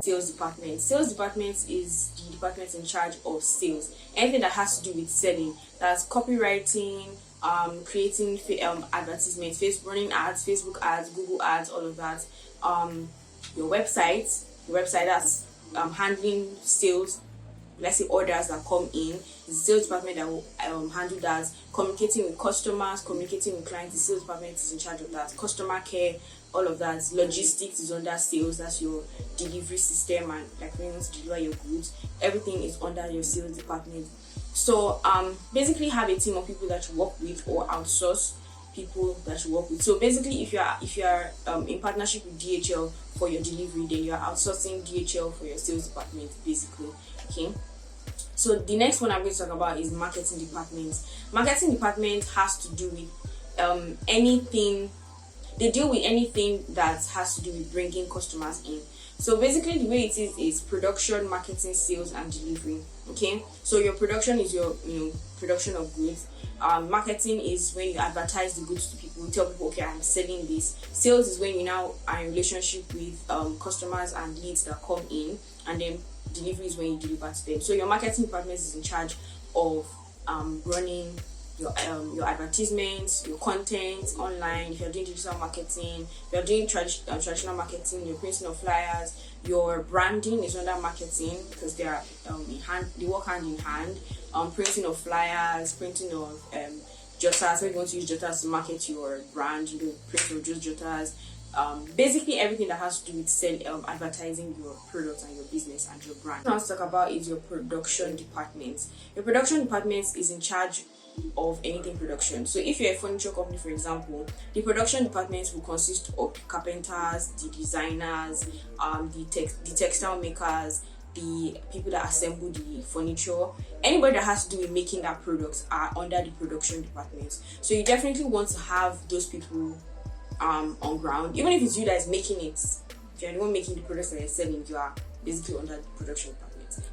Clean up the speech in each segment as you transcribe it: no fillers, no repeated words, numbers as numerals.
Sales department. Sales department is the department in charge of sales. Anything that has to do with selling. That's copywriting, creating advertisements, running ads, Facebook ads, Google ads, all of that. Your website, that's handling sales. Let's say orders that come in. It's the sales department that will handle that. Communicating with customers, communicating with clients. The sales department is in charge of that. Customer care, all of that. Logistics is under sales. That's your delivery system and like when you want to deliver your goods. Everything is under your sales department. So basically have a team of people that you work with or outsource people that you work with. So basically if you are in partnership with DHL for your delivery, then you are outsourcing DHL for your sales department basically. Okay. So the next one I'm going to talk about is marketing department. Marketing department has to do with anything. They deal with anything that has to do with bringing customers in. So basically the way it is production, marketing, sales, and delivery. Okay. So your production is your production of goods. Marketing is when you advertise the goods to people. You tell people, okay, I'm selling this. Sales is when you now are in relationship with customers and leads that come in, and then delivery is when you deliver to them. So your marketing department is in charge of running your advertisements, your content online. If you're doing digital marketing, if you're doing traditional marketing, your printing of flyers, your branding is under marketing because they are they work hand in hand. Printing of flyers, printing of jotters. When you want to use jotters to market your brand, you do print of just jotters. Basically everything that has to do with advertising your product and your business and your brand. What I want to talk about is your production department. Your production department is in charge of anything production. So if you're a furniture company, for example, the production department will consist of the carpenters, the designers, the textile makers, the people that assemble the furniture. Anybody that has to do with making that product are under the production department. So you definitely want to have those people on ground. Even if it's you that is making it, if you're the one making the products that you're selling, you are basically under the production department.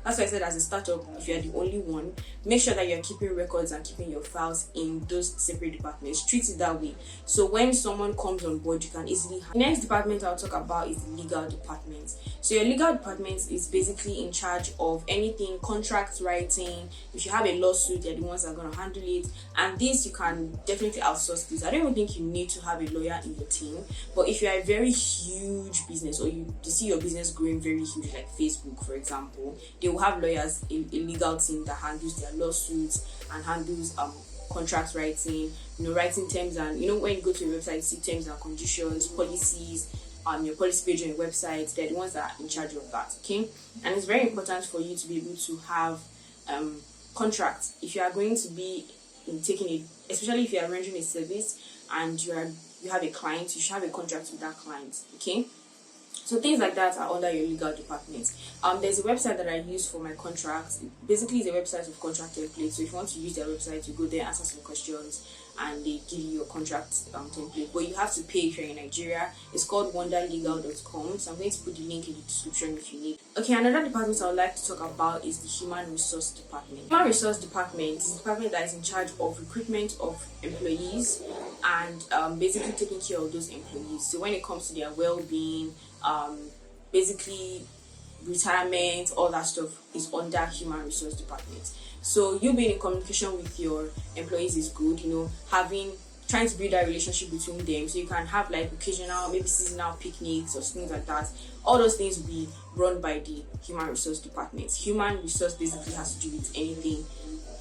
That's why I said, as a startup, if you're the only one, make sure that you're keeping records and keeping your files in those separate departments. Treat it that way. So when someone comes on board, you can easily the next department I'll talk about is the legal department. So your legal department is basically in charge of anything contract writing. If you have a lawsuit, they're the ones that are going to handle it. And this, you can definitely outsource this. I don't even think you need to have a lawyer in your team. But if you're a very huge business, or you see your business growing very huge, like Facebook, for example, they will have lawyers, a legal team that handles their lawsuits and handles contract writing, writing terms, and when you go to your website, you see terms and conditions, policies, your policy page on your website. They're the ones that are in charge of that. Okay. And it's very important for you to be able to have contracts. If you are going to be especially if you are rendering a service and you have a client, you should have a contract with that client. Okay. So things like that are under your legal department. There's a website that I use for my contracts. Basically, it's a website of contract templates. So if you want to use their website, you go there, answer some questions, and they give you your contract template. But you have to pay if you're in Nigeria. It's called wonderlegal.com. So I'm going to put the link in the description if you need. Okay, another department I would like to talk about is the human resource department. Human resource department is the department that is in charge of recruitment of employees and basically taking care of those employees. So when it comes to their well-being, basically retirement, all that stuff is under human resource department. So you being in communication with your employees is good, trying to build that relationship between them, so you can have like occasional, maybe seasonal picnics or things like that. All those things will be run by the human resource department. Human resource basically has to do with anything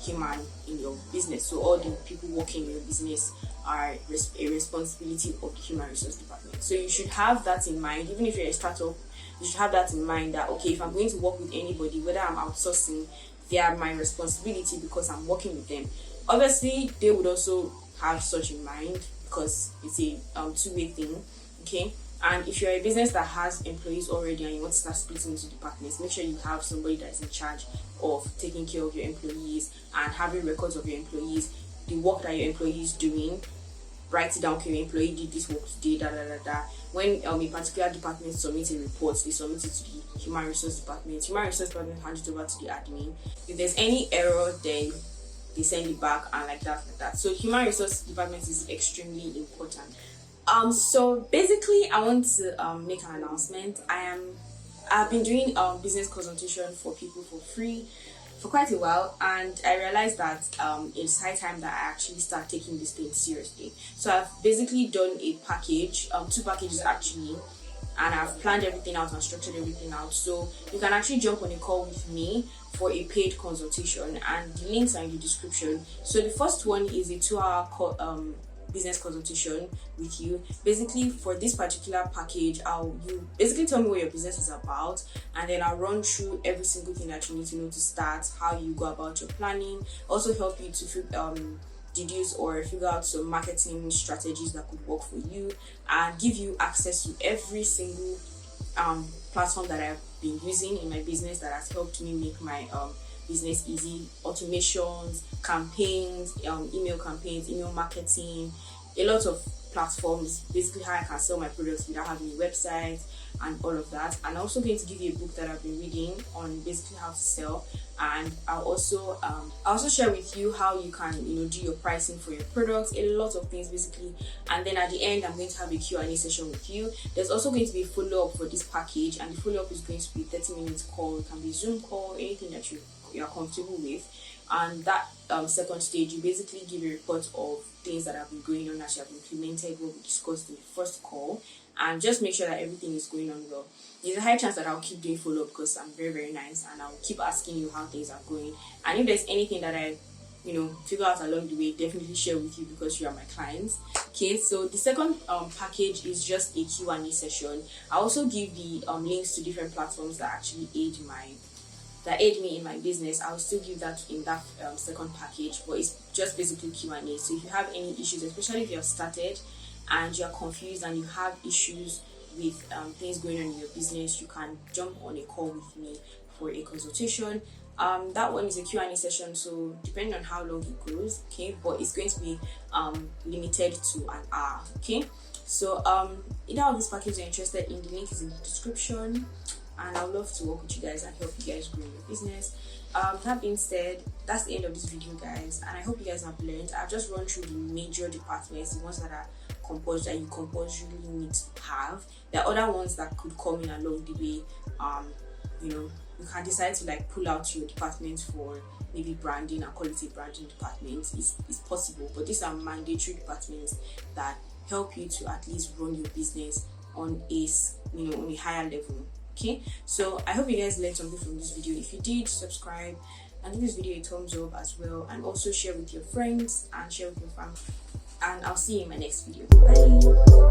human in your business. So all the people working in your business are a responsibility of the human resource department. So you should have that in mind. Even if you're a startup, you should have that in mind that, okay, if I'm going to work with anybody, whether I'm outsourcing, they are my responsibility because I'm working with them. Obviously, they would also have such in mind because it's a two-way thing. Okay. And if you're a business that has employees already and you want to start splitting into departments, make sure you have somebody that is in charge of taking care of your employees and having records of your employees, the work that your employee is doing. Write it down. Okay, your employee did this work today, When a particular department submits a report, they submit it to the human resource department. Human resource department hands it over to the admin. If there's any error, then they send it back and like that. So human resource department is extremely important. So basically I want to make an announcement. I am I've been doing business consultation for people for free for quite a while, and I realized that it's high time that I actually start taking this thing seriously. So I've basically done a package, two packages actually, and I've planned everything out and structured everything out. So you can actually jump on a call with me for a paid consultation, and the links are in the description. So the first one is a 2-hour business consultation with you. Basically, for this particular package, you basically tell me what your business is about, and then I'll run through every single thing that you need to know to start, how you go about your planning, also help you to deduce or figure out some marketing strategies that could work for you, and give you access to every single platform that I've been using in my business that has helped me make my business easy. Automations, campaigns, email campaigns, email marketing, a lot of platforms, basically how I can sell my products without having a website and all of that. And I'm also going to give you a book that I've been reading on basically how to sell, and I'll also share with you how you can do your pricing for your products, a lot of things basically. And then at the end, I'm going to have a Q&A session with you. There's also going to be a follow-up for this package, and the follow-up is going to be 30 minutes call. It can be Zoom call, anything that you're comfortable with. And that second stage, you basically give a report of things that have been going on as you have implemented what we discussed in the first call, and just make sure that everything is going on well. There's a high chance that I'll keep doing follow-up because I'm very, very nice, and I'll keep asking you how things are going. And if there's anything that I figure out along the way, definitely share with you because you are my clients. Okay, so the second package is just a Q&A session. I also give the links to different platforms that actually aid me in my business. I'll still give that in that second package, but it's just basically Q&A. So if you have any issues, especially if you're started and you're confused and you have issues with things going on in your business, you can jump on a call with me for a consultation. That one is a Q&A session, so depending on how long it goes, okay, but it's going to be limited to an hour. Okay, so either of these packages you're interested in, the link is in the description, and I'd love to work with you guys and help you guys grow your business. That being said, that's the end of this video, guys, and I hope you guys have learned. I've just run through the major departments, the ones that are composed that you compulsorily need to have. There are other ones that could come in along the way. You can decide to pull out your department for maybe branding and quality branding department. It's possible, but these are mandatory departments that help you to at least run your business on a higher level. Okay, so I hope you guys learned something from this video. If you did, subscribe and give this video a thumbs up as well, and also share with your friends and share with your family. And I'll see you in my next video. Bye.